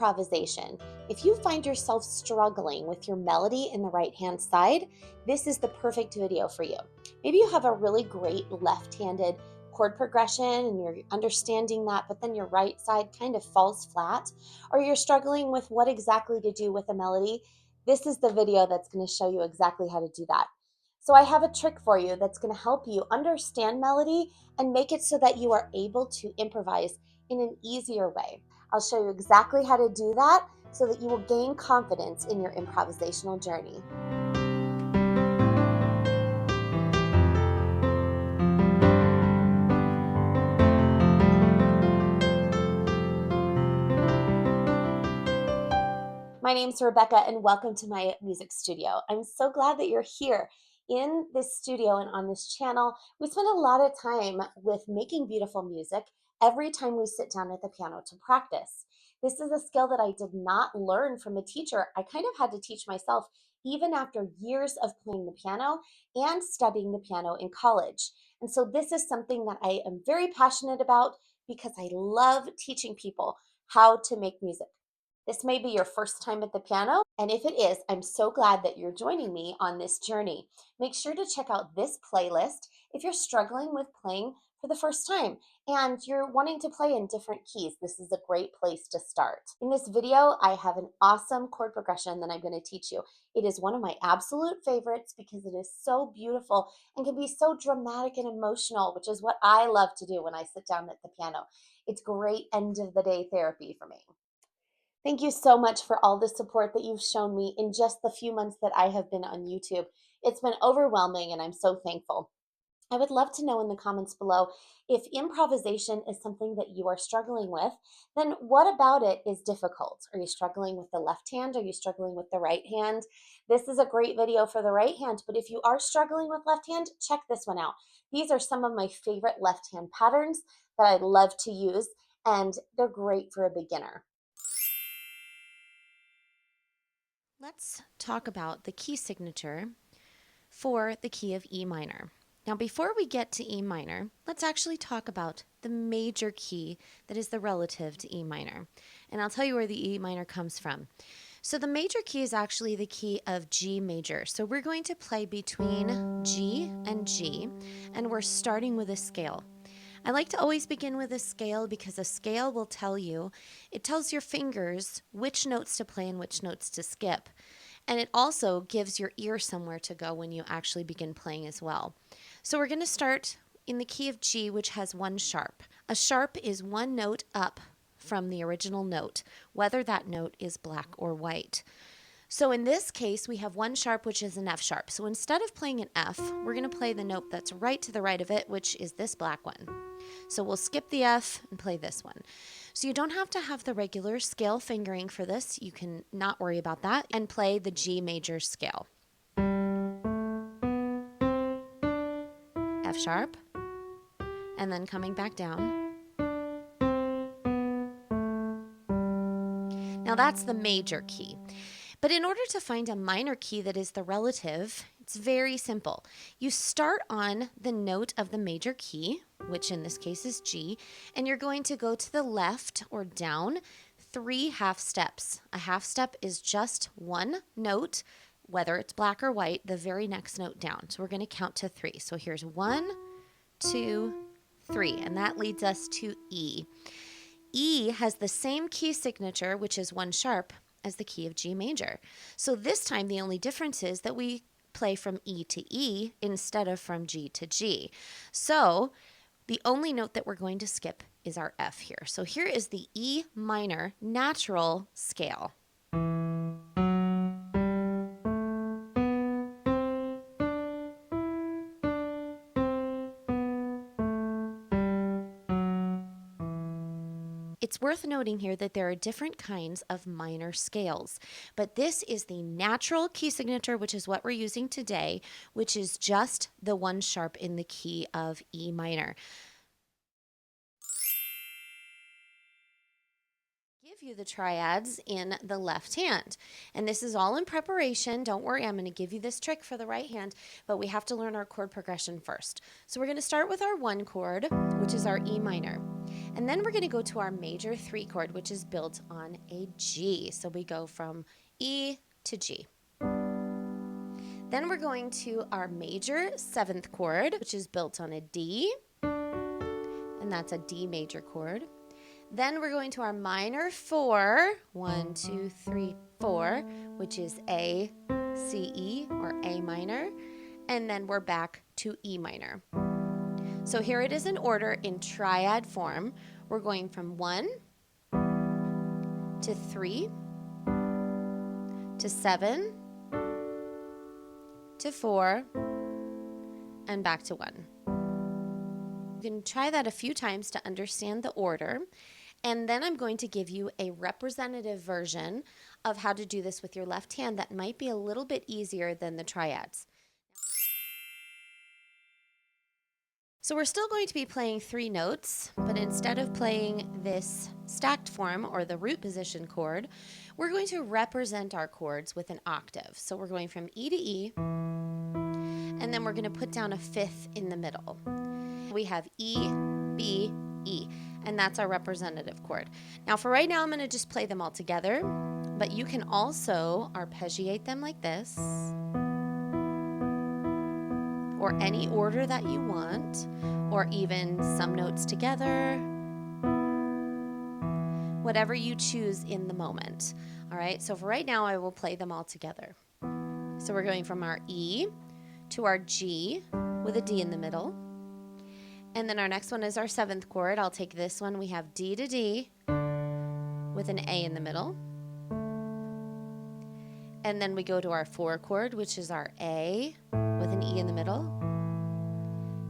improvisation. If you find yourself struggling with your melody in the right hand side, this is the perfect video for you. Maybe you have a really great left-handed chord progression and you're understanding that, but then your right side kind of falls flat, or you're struggling with what exactly to do with a melody. This is the video that's going to show you exactly how to do that. So I have a trick for you that's going to help you understand melody and make it so that you are able to improvise in an easier way. I'll show you exactly how to do that so that you will gain confidence in your improvisational journey. My name's Rebecca and welcome to my music studio. I'm so glad that you're here in this studio and on this channel. We spend a lot of time with making beautiful music every time we sit down at the piano to practice. This is a skill that I did not learn from a teacher. I kind of had to teach myself even after years of playing the piano and studying the piano in college. And so this is something that I am very passionate about because I love teaching people how to make music. This may be your first time at the piano, and if it is, I'm so glad that you're joining me on this journey. Make sure to check out this playlist if you're struggling with playing for the first time and you're wanting to play in different keys. This is a great place to start. In this video, I have an awesome chord progression that I'm going to teach you. It is one of my absolute favorites because it is so beautiful and can be so dramatic and emotional, which is what I love to do when I sit down at the piano. It's great end of the day therapy for me. Thank you so much for all the support that you've shown me in just the few months that I have been on YouTube. It's been overwhelming and I'm so thankful. I would love to know in the comments below if improvisation is something that you are struggling with, then what about it is difficult? Are you struggling with the left hand? Are you struggling with the right hand? This is a great video for the right hand, but if you are struggling with left hand, check this one out. These are some of my favorite left hand patterns that I love to use, and they're great for a beginner. Let's talk about the key signature for the key of E minor. Now, before we get to E minor, let's actually talk about the major key that is the relative to E minor. And I'll tell you where the E minor comes from. So the major key is actually the key of G major. So we're going to play between G and G, and we're starting with a scale. I like to always begin with a scale because a scale will tell you, it tells your fingers which notes to play and which notes to skip. And it also gives your ear somewhere to go when you actually begin playing as well. So we're going to start in the key of G, which has one sharp. A sharp is one note up from the original note, whether that note is black or white. So in this case, we have one sharp, which is an F sharp. So instead of playing an F, we're going to play the note that's right to the right of it, which is this black one. So we'll skip the F and play this one. So you don't have to have the regular scale fingering for this. You can not worry about that and play the G major scale. F sharp, and then coming back down. Now that's the major key. But in order to find a minor key that is the relative, it's very simple. You start on the note of the major key, which in this case is G, and you're going to go to the left or down 3 half steps. A half step is just one note, whether it's black or white, the very next note down. So we're going to count to 3. So here's 1, 2, 3, and that leads us to E. E has the same key signature, which is one sharp, as the key of G major. So this time the only difference is that we play from E to E instead of from G to G. So the only note that we're going to skip is our F here. So here is the E minor natural scale. It's worth noting here that there are different kinds of minor scales, but this is the natural key signature, which is what we're using today, which is just the one sharp in the key of E minor. Give you the triads in the left hand, and this is all in preparation. Don't worry, I'm going to give you this trick for the right hand, but we have to learn our chord progression first. So we're going to start with our 1 chord, which is our E minor. And then we're going to go to our major 3 chord, which is built on a G. So we go from E to G. Then we're going to our major 7th chord, which is built on a D, and that's a D major chord. Then we're going to our minor 4, 1, 2, 3, 4, which is A, C, E, or A minor, and then we're back to E minor. So here it is in order in triad form. We're going from 1 to 3 to 7 to 4 and back to 1. You can try that a few times to understand the order, and then I'm going to give you a representative version of how to do this with your left hand that might be a little bit easier than the triads. So we're still going to be playing 3 notes, but instead of playing this stacked form or the root position chord, we're going to represent our chords with an octave. So we're going from E to E, and then we're going to put down a 5th in the middle. We have E, B, E, and that's our representative chord. Now for right now, I'm going to just play them all together, but you can also arpeggiate them like this, or any order that you want, or even some notes together, whatever you choose in the moment. All right, so for right now, I will play them all together. So we're going from our E to our G with a D in the middle. And then our next one is our 7th chord. I'll take this one. We have D to D with an A in the middle. And then we go to our 4 chord, which is our A with an E in the middle.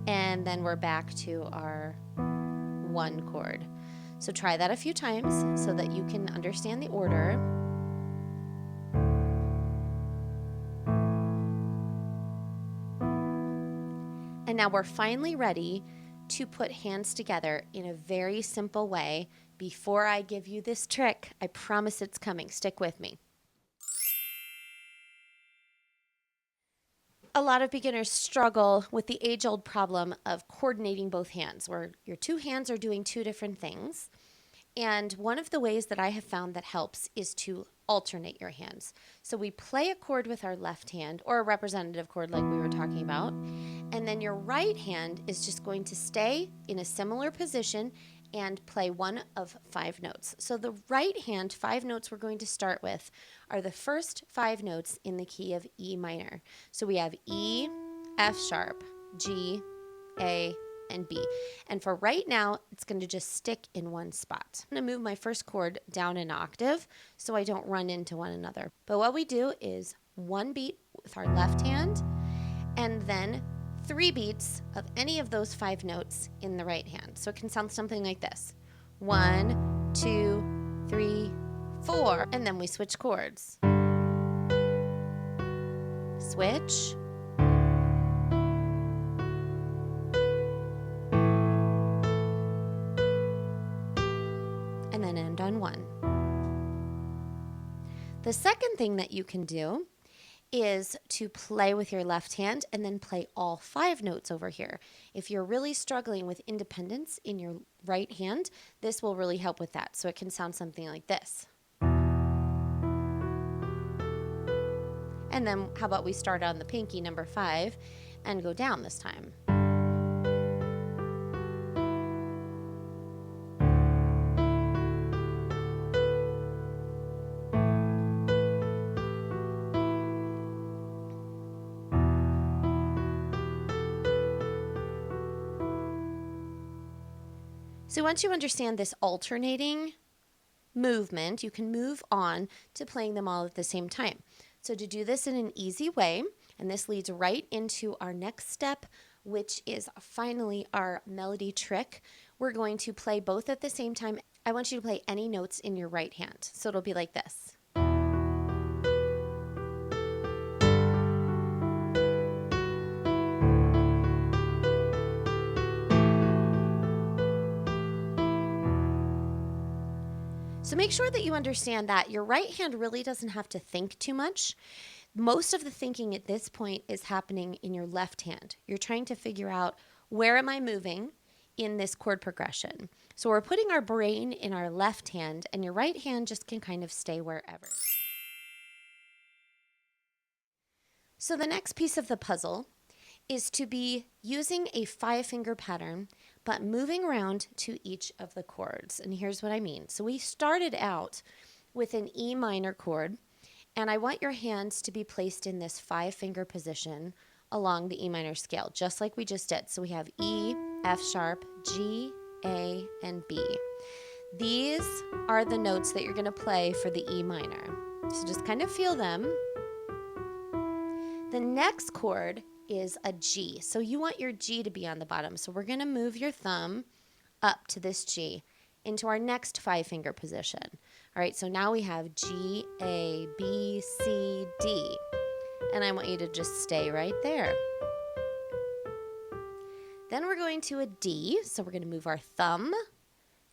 And then we're back to our 1 chord. So try that a few times so that you can understand the order. And now we're finally ready to put hands together in a very simple way. Before I give you this trick, I promise it's coming. Stick with me. A lot of beginners struggle with the age-old problem of coordinating both hands, where your 2 hands are doing 2 different things. And one of the ways that I have found that helps is to alternate your hands. So we play a chord with our left hand, or a representative chord like we were talking about, and then your right hand is just going to stay in a similar position and play one of 5 notes. So the right hand 5 notes we're going to start with are the first 5 notes in the key of E minor. So we have E, F sharp, G, A, and B. And for right now, it's going to just stick in one spot. I'm going to move my first chord down an octave so I don't run into one another. But what we do is 1 beat with our left hand, and then 3 beats of any of those 5 notes in the right hand. So it can sound something like this. 1, 2, 3, 4. And then we switch chords. Switch. And then end on 1. The second thing that you can do is to play with your left hand and then play all 5 notes over here. If you're really struggling with independence in your right hand, this will really help with that. So it can sound something like this. And then how about we start on the pinky, number 5, and go down this time. So once you understand this alternating movement, you can move on to playing them all at the same time. So to do this in an easy way, and this leads right into our next step, which is finally our melody trick, we're going to play both at the same time. I want you to play any notes in your right hand. So it'll be like this. So make sure that you understand that your right hand really doesn't have to think too much. Most of the thinking at this point is happening in your left hand. You're trying to figure out, where am I moving in this chord progression? So we're putting our brain in our left hand, and your right hand just can kind of stay wherever. So the next piece of the puzzle is to be using a 5-finger pattern, but moving around to each of the chords. And here's what I mean. So we started out with an E minor chord, and I want your hands to be placed in this 5-finger position along the E minor scale, just like we just did. So we have E, F sharp, G, A, and B. These are the notes that you're going to play for the E minor. So just kind of feel them. The next chord is a G. So you want your G to be on the bottom. So we're going to move your thumb up to this G into our next 5-finger position. All right, so now we have G, A, B, C, D. And I want you to just stay right there. Then we're going to a D. So we're going to move our thumb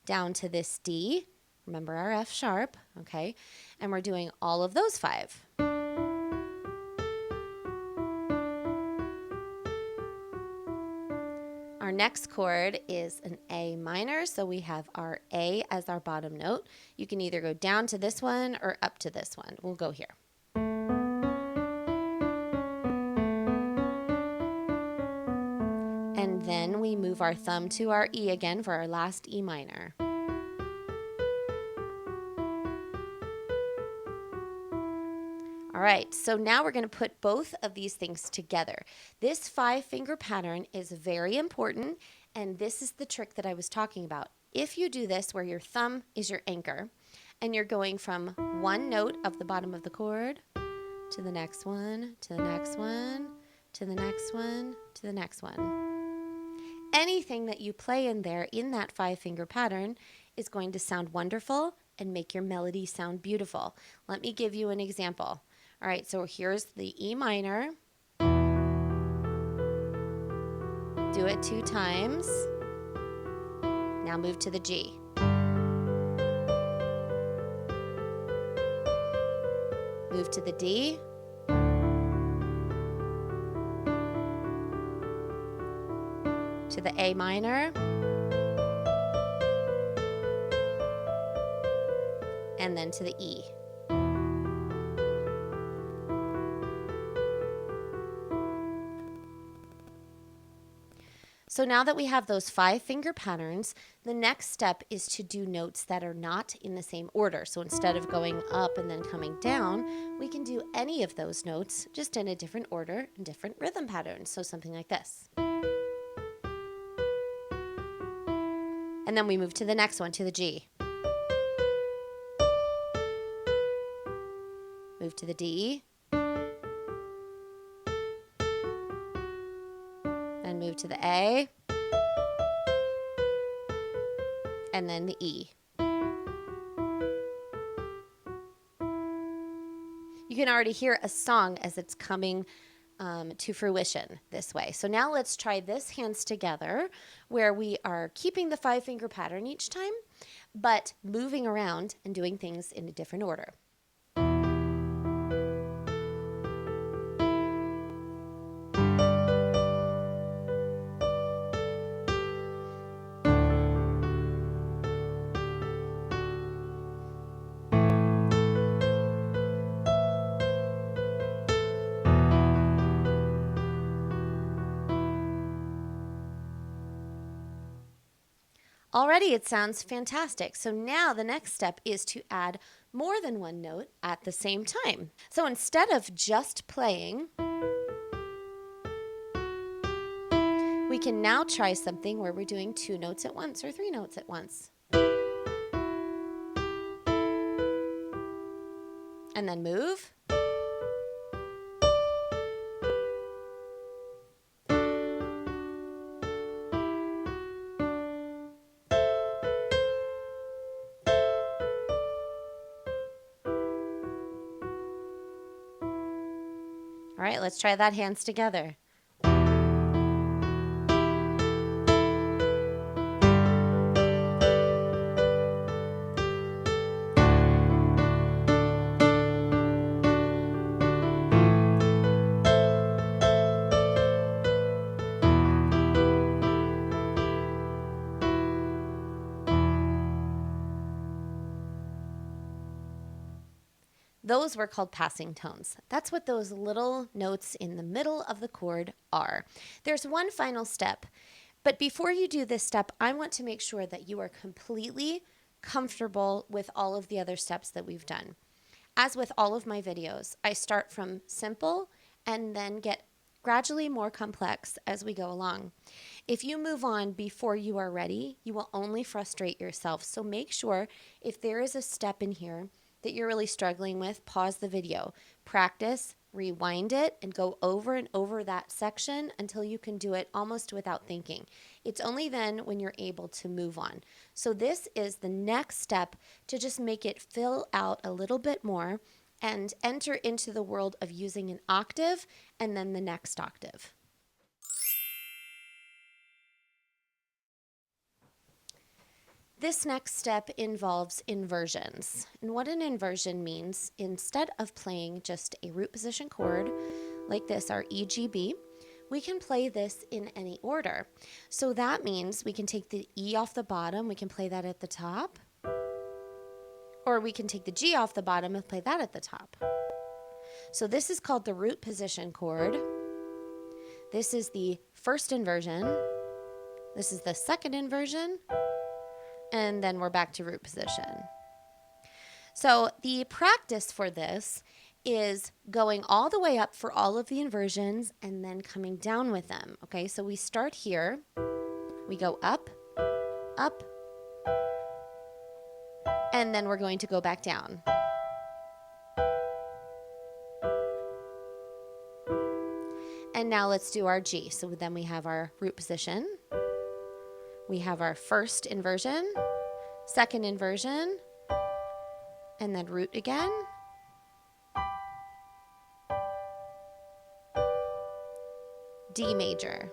down to this D. Remember our F sharp, okay? And we're doing all of those 5. Our next chord is an A minor, so we have our A as our bottom note. You can either go down to this one or up to this one. We'll go here. And then we move our thumb to our E again for our last E minor. All right, so now we're going to put both of these things together. This 5-finger pattern is very important, and this is the trick that I was talking about. If you do this where your thumb is your anchor, and you're going from one note of the bottom of the chord to the next one, to the next one, to the next one, to the next one. Anything that you play in there in that 5-finger pattern is going to sound wonderful and make your melody sound beautiful. Let me give you an example. All right, so here's the E minor. Do it 2 times. Now move to the G. Move to the D. To the A minor. And then to the E. So now that we have those 5-finger patterns, the next step is to do notes that are not in the same order. So instead of going up and then coming down, we can do any of those notes just in a different order and different rhythm patterns. So something like this. And then we move to the next one, to the G. Move to the D. And move to the A. And then the E. You can already hear a song as it's coming to fruition this way. So now let's try this hands together where we are keeping the 5-finger pattern each time, but moving around and doing things in a different order. Already it sounds fantastic. So now the next step is to add more than one note at the same time. So instead of just playing, we can now try something where we're doing 2 notes at once or 3 notes at once. And then move. All right, let's try that hands together. Those were called passing tones. That's what those little notes in the middle of the chord are. There's one final step, but before you do this step, I want to make sure that you are completely comfortable with all of the other steps that we've done. As with all of my videos, I start from simple and then get gradually more complex as we go along. If you move on before you are ready, you will only frustrate yourself. So make sure if there is a step in here that you're really struggling with, pause the video, practice, rewind it, and go over and over that section until you can do it almost without thinking. It's only then when you're able to move on. So this is the next step to just make it fill out a little bit more and enter into the world of using an octave and then the next octave. This next step involves inversions. And what an inversion means, instead of playing just a root position chord like this, our E, G, B, we can play this in any order. So that means we can take the E off the bottom, we can play that at the top, or we can take the G off the bottom and play that at the top. So this is called the root position chord. This is the first inversion. This is the second inversion. And then we're back to root position. So the practice for this is going all the way up for all of the inversions and then coming down with them. Okay, so we start here. We go up, up, and then we're going to go back down. And now let's do our G. So then we have our root position. We have our first inversion, second inversion, and then root again. D major.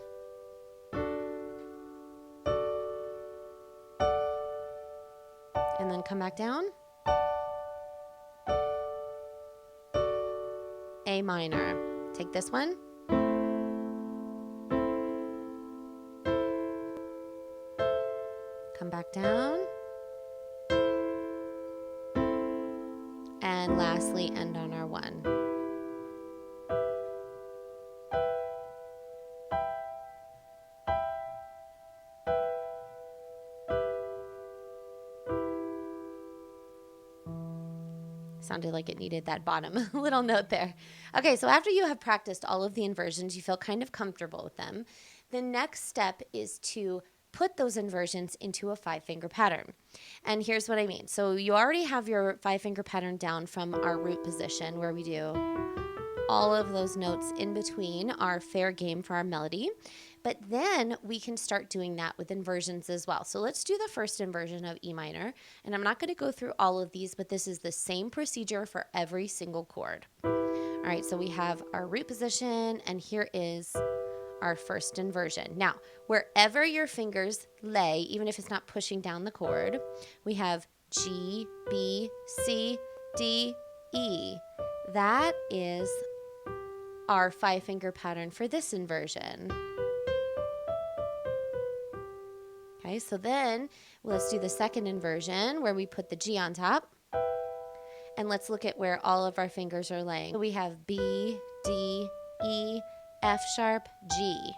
And then come back down. A minor. Take this one. Come back down. And lastly, end on our 1. Sounded like it needed that bottom little note there. Okay, so after you have practiced all of the inversions, you feel kind of comfortable with them. The next step is to put those inversions into a 5-finger pattern. And here's what I mean. So you already have your 5-finger pattern down from our root position where we do all of those notes in between are fair game for our melody. But then we can start doing that with inversions as well. So let's do the first inversion of E minor. And I'm not going to go through all of these, but this is the same procedure for every single chord. All right, so we have our root position, and here is our first inversion. Now, wherever your fingers lay, even if it's not pushing down the chord, we have G, B, C, D, E. That is our 5-finger pattern for this inversion. Okay, so then let's do the second inversion where we put the G on top. And let's look at where all of our fingers are laying. So we have B, D, E, F sharp, G.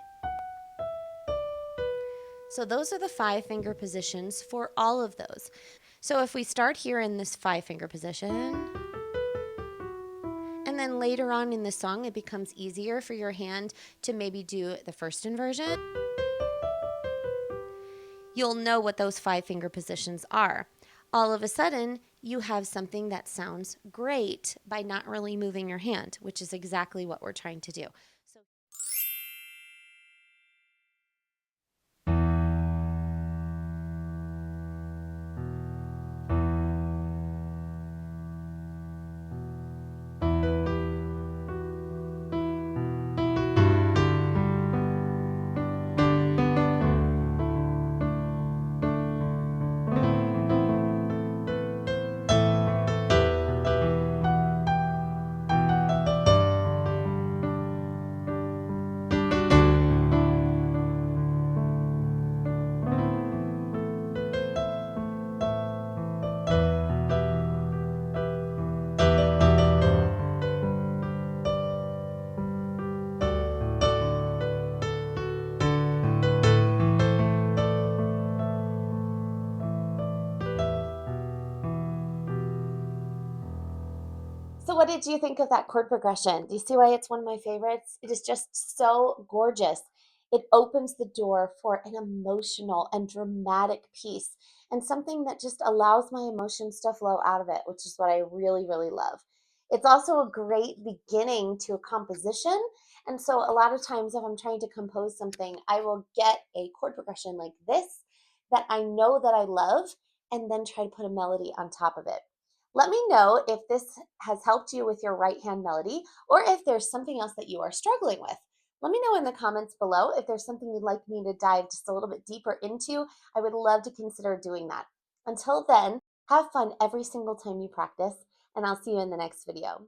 So those are the 5-finger positions for all of those. So if we start here in this 5-finger position, and then later on in the song, it becomes easier for your hand to maybe do the first inversion, you'll know what those 5-finger positions are. All of a sudden, you have something that sounds great by not really moving your hand, which is exactly what we're trying to do. So So, what did you think of that chord progression? Do you see why it's one of my favorites? It is just so gorgeous. It opens the door for an emotional and dramatic piece and something that just allows my emotions to flow out of it, which is what I really, really love. It's also a great beginning to a composition. And so, a lot of times, if I'm trying to compose something, I will get a chord progression like this that I know that I love and then try to put a melody on top of it. Let me know if this has helped you with your right hand melody or if there's something else that you are struggling with. Let me know in the comments below if there's something you'd like me to dive just a little bit deeper into. I would love to consider doing that. Until then, have fun every single time you practice, and I'll see you in the next video.